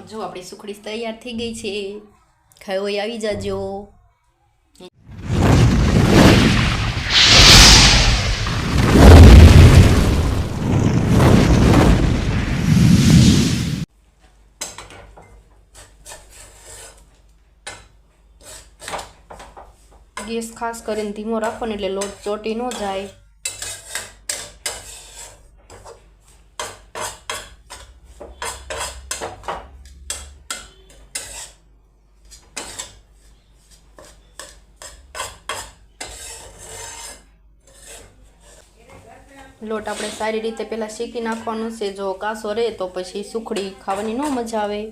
જો આપણી સુખડી તૈયાર થઈ ગઈ છે, ખાઈ હોય આવી જાજો। ગેસ ખાસ કરીને ધીમો રાખવાનો એટલે લોટ ચોટી ન જાય। લોટ આપણે સારી રીતે પહેલાં શેકી નાખવાનો છે। જો કાસો રહે તો પછી સુખડી ખાવાની ન મજા આવે।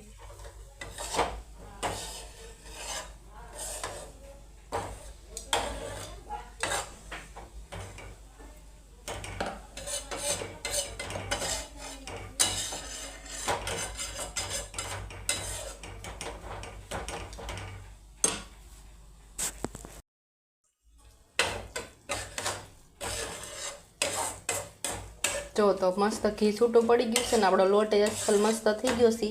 જો તો મસ્ત ઘી છૂટું પડી ગયું છે ને આપણો લોટ અસલ મસ્ત થઈ ગયો છે।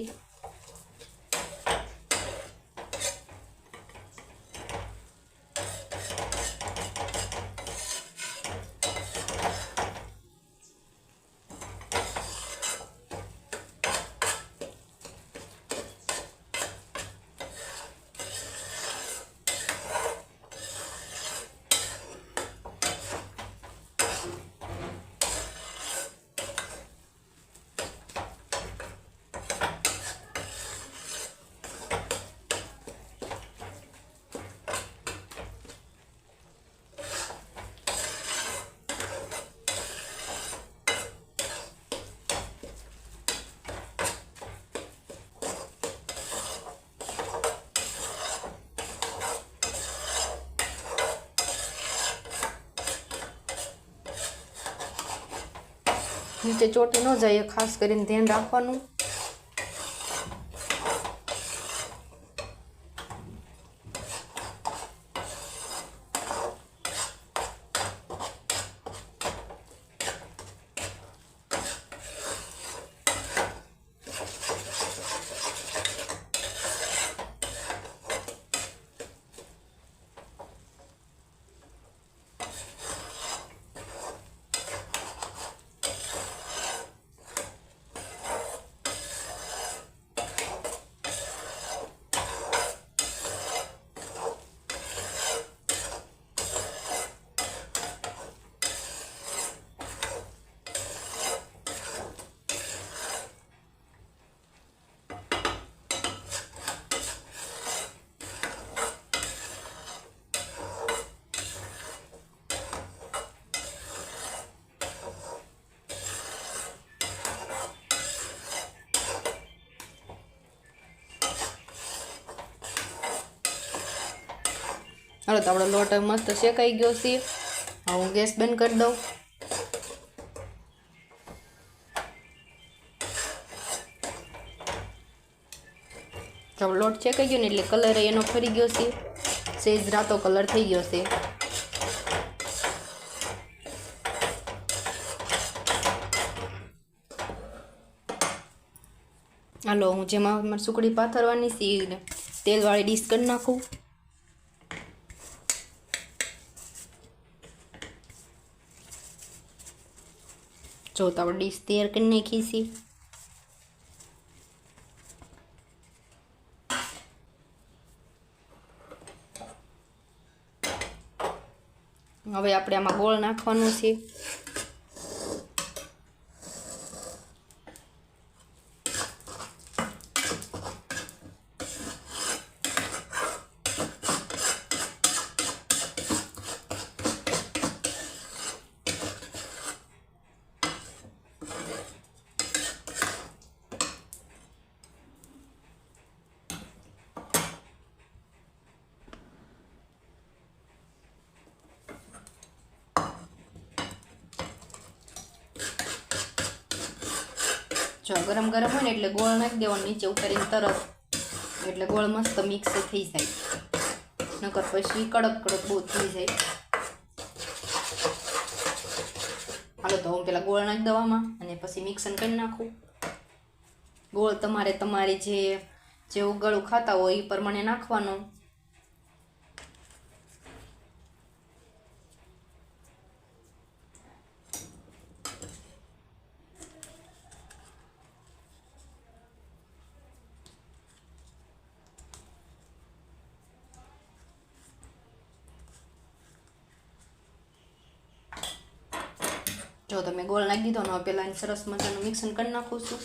નીચે ચોટી ન જાય ખાસ કરીને ધ્યાન રાખવાનું। હાલો તો આપણો લોટ મસ્ત શેકાઈ ગયો છે। હવે હું ગેસ બંધ કરી દઉં। તો લોટ શેકાઈ ગયો ને એટલે કલર એનો ફરી ગયો છે, સેજ રાતો કલર થઈ ગયો છે। હાલો હું જેમાં મારી સુખડી પાથરવાની છે તેલવાળી ડીશ કરી નાખું। જો તો આપણે ડીશ તૈયાર કરી નાખી છે। હવે આપણે આમાં ગોળ નાખવાનું છે। જો ગરમ ગરમ હોય ને એટલે ગોળ નાખી દેવાનો નીચે ઉતારીને તરત, એટલે ગોળ મસ્ત મિક્સ થઈ જાય, નકર પછી કડક કડક બહુ થઈ જાય। હાલો તો હું પેલા ગોળ નાખી દવામાં અને પછી મિક્સન કરી નાખું। ગોળ તમારે તમારી જેવું ગળું ખાતા હોય એ પ્રમાણે નાખવાનો. જો તમે ગોળ નાખી દીધો ને પહેલાં એને સરસ મજાનું મિક્સન કરી નાખું છું.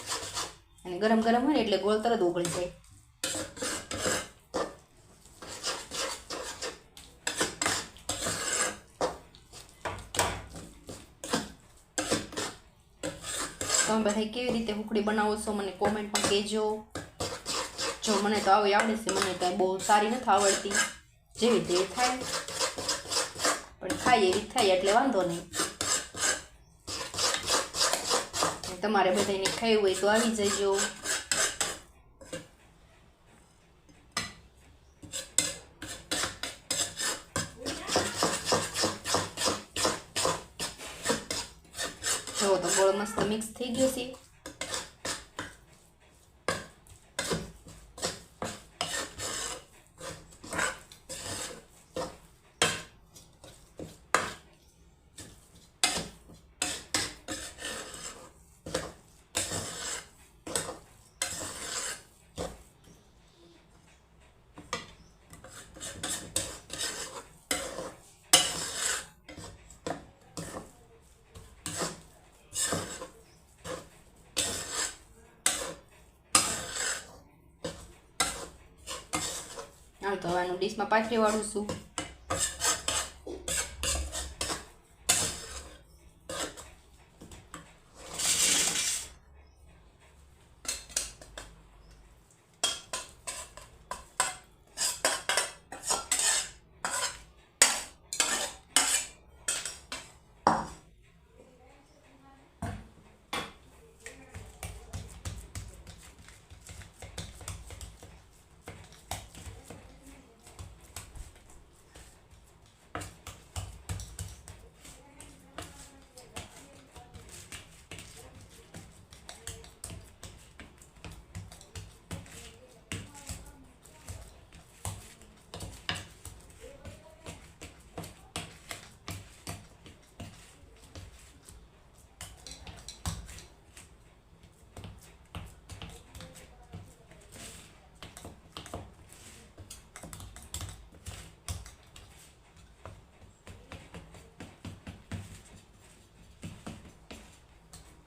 અને ગરમ ગરમ હોય ને એટલે ગોળ તરત ઉકળી જાય. તમે બધા કેવી રીતે હુકડી બનાવો છો મને કોમેન્ટમાં કહેજો. જો મને તો આવી આવડે છે, મને કાંઈ બહુ સારી નથી આવડતી, જેવી તેવી થાય પણ ખાઈ એવી થાય એટલે વાંધો નહીં. તમારે બધાને ખાવું હોય તો આવી જજો. જો તો ગોળ મસ્ત મિક્સ થઈ ગયો છે. હાલ તો આનું ડીશમાં પાથરી વાળું છું.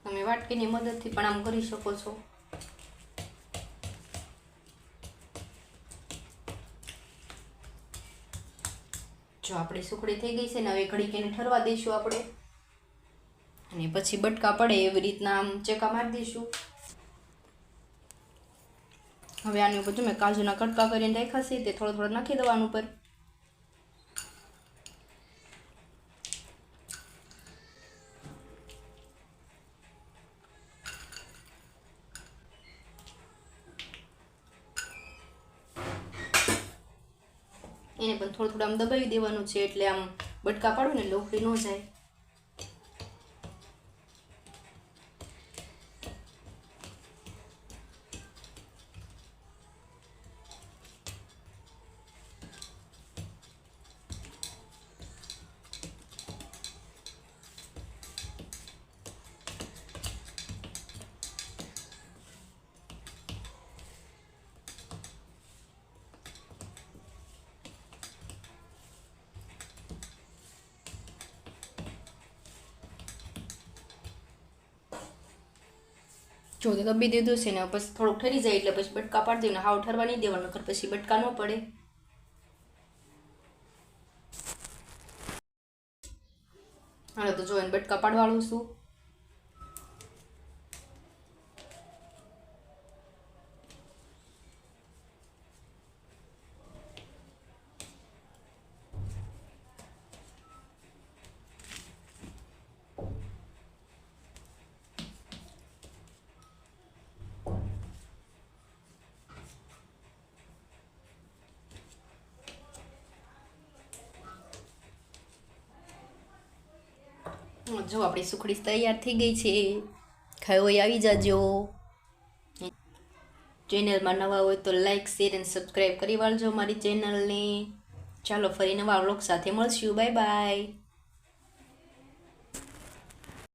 તમે વાટકીની મદદથી પણ આમ કરી શકો છો. જો આપણી સુખડી થઈ ગઈ છે ને, હવે ઘડીક એને ઠરવા દઈશું આપણે. અને પછી બટકા પડે એવી રીતના આમ ચેકા મારી દઈશું. હવે આની ઉપર જો મેં કાજુના કટકા કરીને રાખ્યા છે, તે થોડો થોડો નાખી દેવાનું ઉપર. એને પણ થોડું થોડું આમ દબાવી દેવાનું છે, એટલે આમ બટકા પાડું ને એટલે ઉખડી ન જાય. જો તો દબી દીધું છે ને, પછી થોડુંક ઠરી જાય એટલે પછી બટકા પાડી દેવાના. હાવ ઠરવા નહીં દેવાનું, નકર પછી બટકા ન પડે. હાલો તો જો એને બટકા પાડવાળું છું. જો આપણી સુખડી તૈયાર થઈ ગઈ છે. ખાઈ હોય આવી જાજો. ચેનલમાં નવા હોય તો લાઈક શેર અને સબસ્ક્રાઈબ કરી વાળજો મારી ચેનલને. ચાલો ફરી નવા વ્લોગ સાથે મળશું. Bye bye.